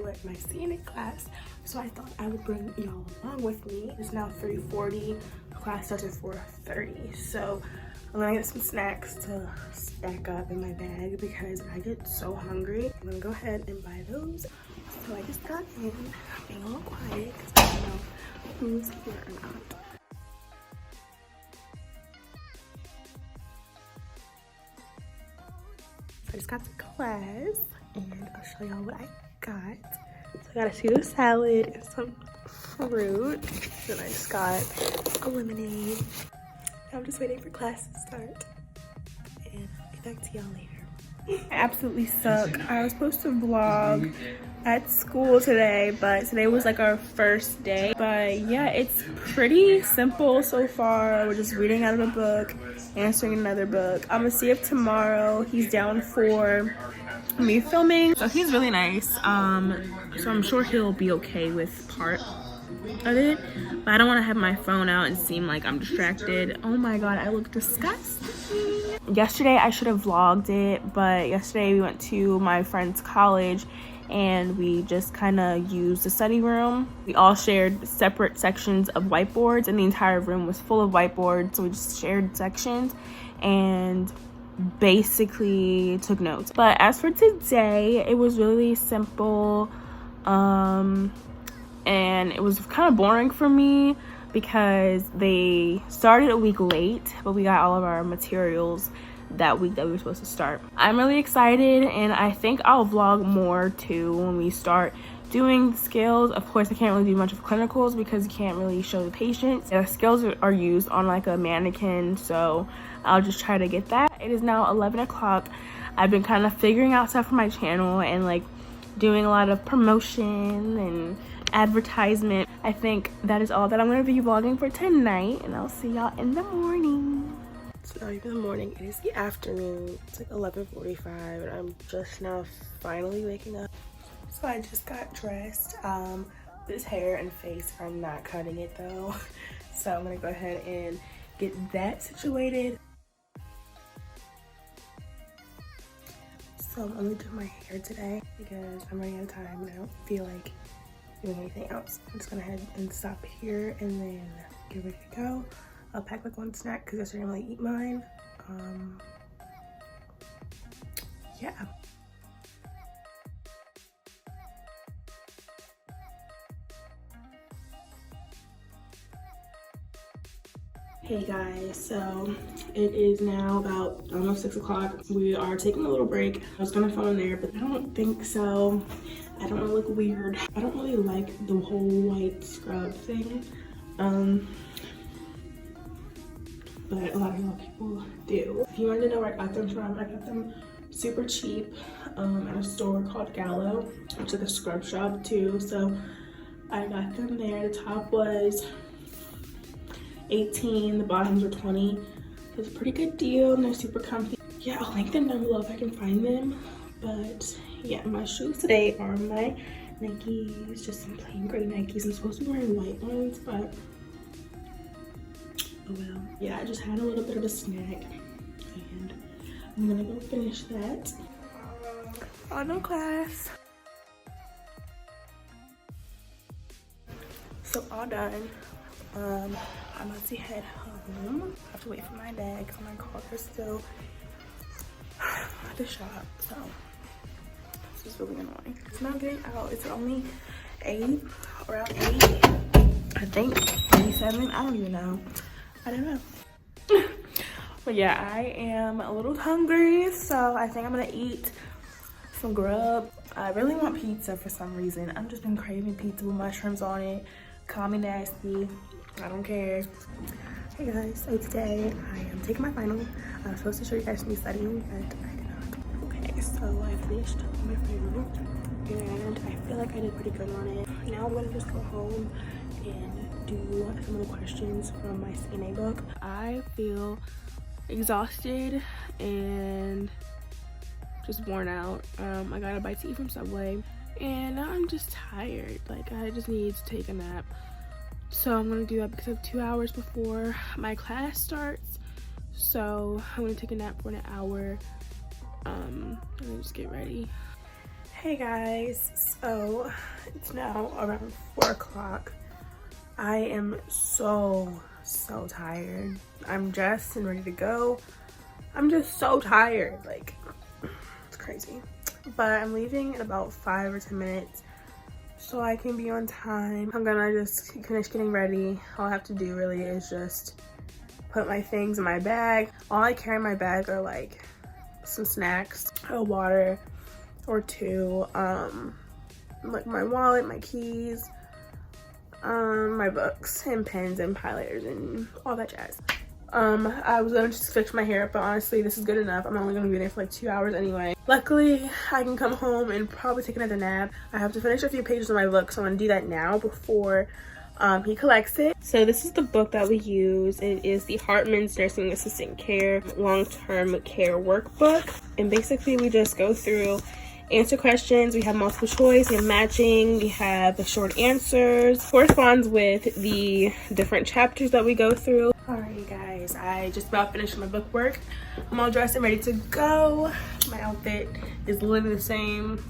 at my CNA class, so I thought I would bring y'all along with me. It's now 3:40. Class starts at 4:30, so I'm gonna get some snacks to stack up in my bag because I get so hungry. I'm gonna go ahead and buy those. So I just got in, being a little quiet because I don't know who's here or not. I just got to class and I'll show y'all what I got. So I got a Caesar salad and some fruit. Then I just got a lemonade. I'm just waiting for class to start. And I'll get back to y'all later. I absolutely suck. I was supposed to vlog at school today, but today was like our first day. But yeah, it's pretty simple so far. We're just reading out of a book, answering another book. I'm gonna see if tomorrow he's down for me filming. So he's really nice. So I'm sure he'll be okay with part of it, but I don't want to have my phone out and seem like I'm distracted. Oh my god, I look disgusting. Yesterday I should have vlogged it, but yesterday we went to my friend's college and we just kind of used the study room. We all shared separate sections of whiteboards and the entire room was full of whiteboards, so we just shared sections and basically took notes. But as for today, it was really simple, and it was kind of boring for me because they started a week late, but we got all of our materials that week that we were supposed to start. I'm really excited, and I think I'll vlog more too when we start doing skills. Of course, I can't really do much of clinicals because you can't really show the patients. The skills are used on like a mannequin, so I'll just try to get that. It is now 11 o'clock. I've been kind of figuring out stuff for my channel and like doing a lot of promotion and advertisement. I think that is all that I'm going to be vlogging for tonight, and I'll see y'all in the morning. It's not even the morning, it is the afternoon. It's like 11:45 and I'm just now finally waking up. So I just got dressed. This hair and face are not cutting it though. So I'm gonna go ahead and get that situated. So I'm only doing my hair today because I'm running out of time and I don't feel like doing anything else. I'm just gonna head and stop here and then get ready to go. I'll pack like one snack because yesterday I didn't really eat mine. Yeah. Hey guys, so it is now about almost 6 o'clock. We are taking a little break. I was gonna film there, but I don't think so. I don't want to look weird. I don't really like the whole white scrub thing. But a lot of people do. If you wanted to know where I got them from, I got them super cheap at a store called Gallo. It's like a scrub shop too, so I got them there. The top was $18, the bottoms were $20. It's a pretty good deal and they're super comfy. Yeah, I'll link them down below if I can find them. But yeah, my shoes today are my Nikes, just some plain gray Nikes. I'm supposed to be wearing white ones, but oh well. Yeah, I just had a little bit of a snack and I'm gonna go finish that. Oh, no class. So all done. I'm about to head home. I have to wait for my bag. Oh my god, they're still at the shop, so this is really annoying. It's not getting out. It's only 8, around 8, I think, maybe 7. I don't even know. I don't know. But yeah, I am a little hungry, so I think I'm gonna eat some grub. I really want pizza for some reason. I've just been craving pizza with mushrooms on it. Call me nasty, I don't care. Hey guys, so today I am taking my final. I was supposed to show you guys me studying, but I did not. Okay, so I finished my final and I feel like I did pretty good on it. Now I'm gonna just go home and do some of the questions from my CNA book. I feel exhausted and just worn out. I got a bite to eat from Subway and now I'm just tired. Like, I just need to take a nap. So I'm gonna do that because I have 2 hours before my class starts. So I'm gonna take a nap for an hour and then just get ready. Hey guys, so it's now around 4 o'clock. I am so tired. I'm dressed and ready to go. I'm just so tired, like it's crazy. But I'm leaving in about 5 or 10 minutes so I can be on time. I'm gonna just finish getting ready. All I have to do really is just put my things in my bag. All I carry in my bag are like some snacks, a water or two, like my wallet, my keys, my books and pens and highlighters and all that jazz. I was gonna just fix my hair up, but honestly this is good enough. I'm only gonna be there for like 2 hours anyway. Luckily I can come home and probably take another nap. I have to finish a few pages of my book, so I'm gonna do that now before he collects it. So this is the book that we use. It is the Hartman's Nursing Assistant Care Long-Term Care Workbook, and basically we just go through, answer questions. We have multiple choice, we have matching, we have the short answers, corresponds with the different chapters that we go through. Alrighty guys, I just about finished my book work. I'm all dressed and ready to go. My outfit is literally the same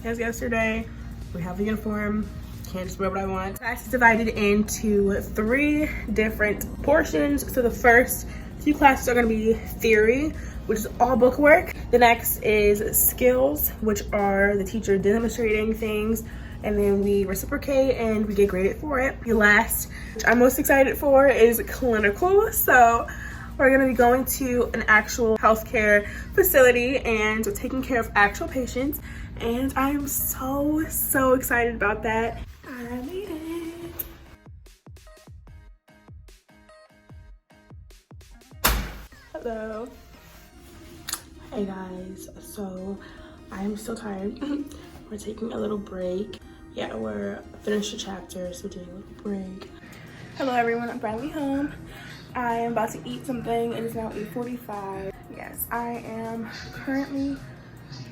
as yesterday. We have the uniform. Can't just wear what I want. Class is divided into 3 different portions. So the first few classes are going to be theory, which is all book work. The next is skills, which are the teacher demonstrating things, and then we reciprocate and we get graded for it. The last, which I'm most excited for, is clinical. So we're going to be going to an actual healthcare facility and taking care of actual patients, and I'm so excited about that. I made it. Hello. Hey guys, so I'm still tired. We're taking a little break. Yeah, we're finished the chapter, so doing a little break. Hello everyone, I'm finally home. I am about to eat something. It is now 8:45. Yes, I am currently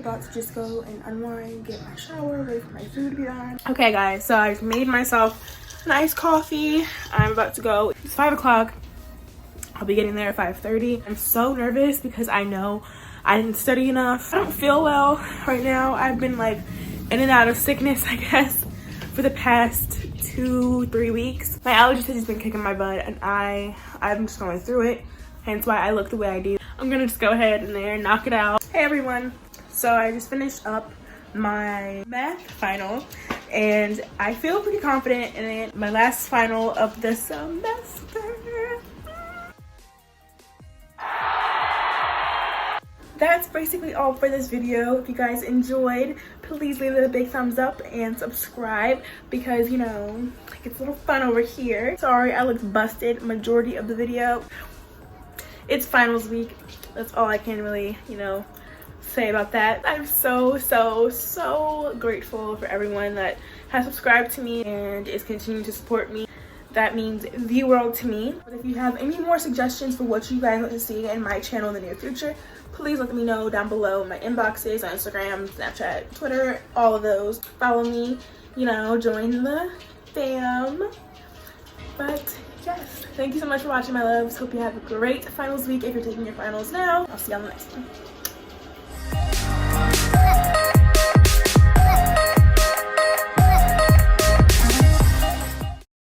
about to just go and unwind, get my shower, wait for my food to be done. Okay guys, so I've made myself an iced coffee. I'm about to go. It's 5 o'clock. I'll be getting there at 5:30. I'm so nervous because I know I didn't study enough. I don't feel well right now. I've been like in and out of sickness, I guess, for the past 2-3 weeks. My allergies has been kicking my butt, and I'm just going through it. Hence why I look the way I do. I'm gonna just go ahead and there knock it out. Hey everyone. So I just finished up my math final and I feel pretty confident in it. My last final of the semester. That's basically all for this video. If you guys enjoyed, please leave it a big thumbs up and subscribe because, you know, it's a little fun over here. Sorry, I looked busted majority of the video. It's finals week. That's all I can really, you know, say about that. I'm so grateful for everyone that has subscribed to me and is continuing to support me. That means the world to me. But if you have any more suggestions for what you guys want to see in my channel in the near future, please let me know down below. My inboxes on Instagram, Snapchat, Twitter, all of those. Follow me, you know, join the fam. But yes, thank you so much for watching, my loves. Hope you have a great finals week if you're taking your finals now. I'll see you on the next one.